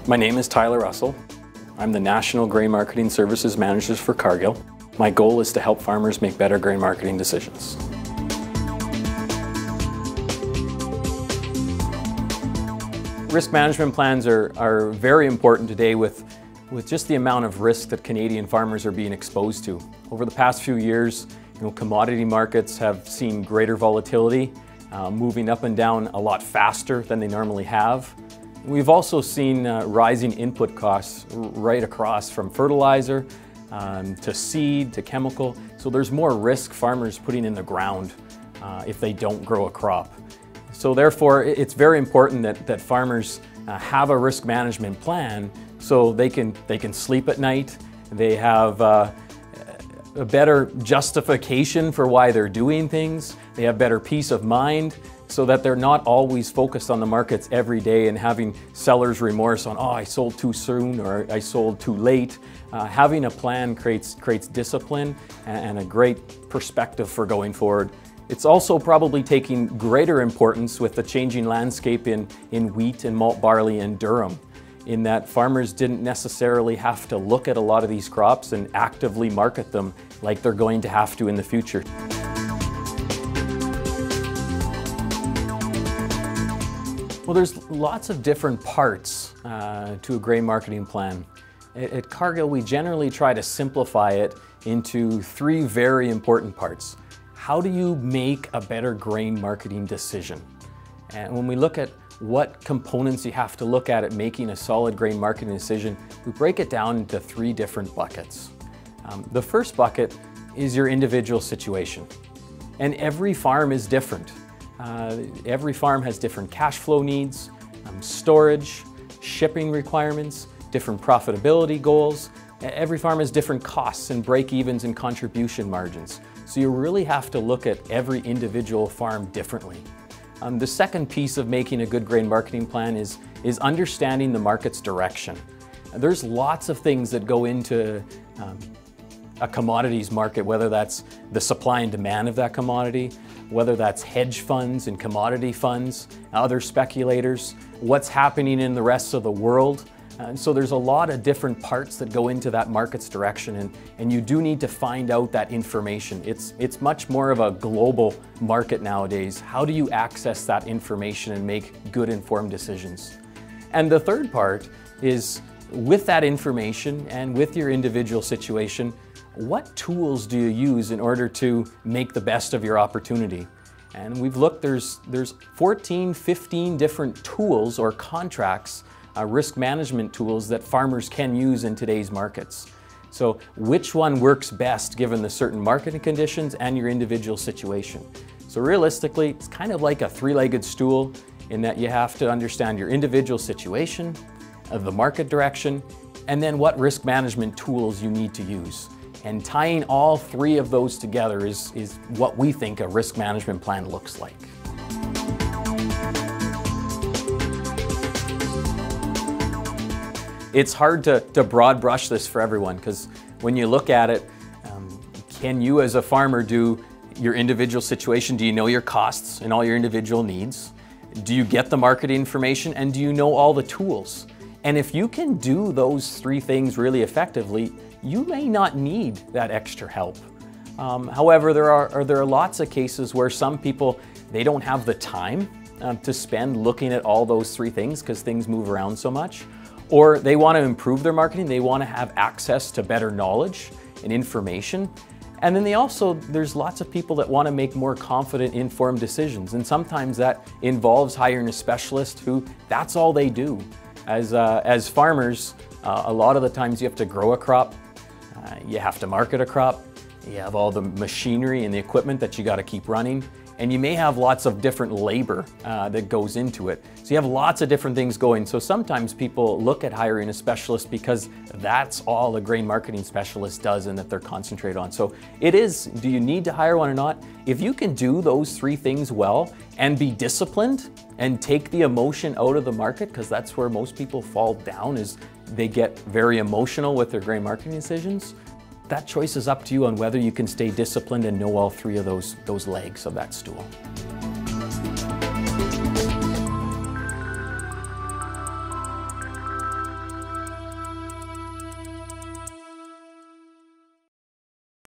My name is Tyler Russell. I'm the National Grain Marketing Services Manager for Cargill. My goal is to help farmers make better grain marketing decisions. Risk management plans are very important today with just the amount of risk that Canadian farmers are being exposed to. Over the past few years, commodity markets have seen greater volatility, moving up and down a lot faster than they normally have. We've also seen rising input costs right across from fertilizer to seed to chemical. So there's more risk farmers putting in the ground if they don't grow a crop. So therefore, it's very important that farmers have a risk management plan so they can sleep at night. They have a better justification for why they're doing things. They have better peace of mind so that they're not always focused on the markets every day and having seller's remorse on, oh, I sold too soon or I sold too late. Having a plan creates discipline and a great perspective for going forward. It's also probably taking greater importance with the changing landscape in wheat and malt barley and durum, in that farmers didn't necessarily have to look at a lot of these crops and actively market them like they're going to have to in the future. Well, there's lots of different parts to a grain marketing plan. At Cargill, we generally try to simplify it into three very important parts. How do you make a better grain marketing decision? And when we look at what components you have to look at making a solid grain marketing decision, we break it down into three different buckets. The first bucket is your individual situation. And every farm is different. Every farm has different cash flow needs, storage, shipping requirements, different profitability goals. Every farm has different costs and break-evens and contribution margins. So you really have to look at every individual farm differently. The second piece of making a good grain marketing plan is understanding the market's direction. There's lots of things that go into a commodities market, whether that's the supply and demand of that commodity, whether that's hedge funds and commodity funds, other speculators, what's happening in the rest of the world. So there's a lot of different parts that go into that market's direction, and you do need to find out that information. It's much more of a global market nowadays. How do you access that information and make good informed decisions? And the third part is, with that information and with your individual situation, what tools do you use in order to make the best of your opportunity? And we've looked, there's 14, 15 different tools or contracts, risk management tools that farmers can use in today's markets. So which one works best given the certain marketing conditions and your individual situation? So realistically, it's kind of like a three-legged stool in that you have to understand your individual situation, the market direction, and then what risk management tools you need to use. And tying all three of those together is what we think a risk management plan looks like. It's hard to broad brush this for everyone, because when you look at it, can you as a farmer do your individual situation? Do you know your costs and all your individual needs? Do you get the market information, and do you know all the tools? And if you can do those three things really effectively, you may not need that extra help. However, there are lots of cases where some people, they don't have the time to spend looking at all those three things because things move around so much. Or they want to improve their marketing, they want to have access to better knowledge and information. And then there's lots of people that want to make more confident, informed decisions. And sometimes that involves hiring a specialist who, that's all they do. As farmers, a lot of the times you have to grow a crop, you have to market a crop, you have all the machinery and the equipment that you got to keep running, and you may have lots of different labor that goes into it. So you have lots of different things going. So sometimes people look at hiring a specialist because that's all a grain marketing specialist does and that they're concentrated on. So it is, do you need to hire one or not? If you can do those three things well and be disciplined and take the emotion out of the market, because that's where most people fall down, is they get very emotional with their grain marketing decisions. That choice is up to you on whether you can stay disciplined and know all three of those legs of that stool.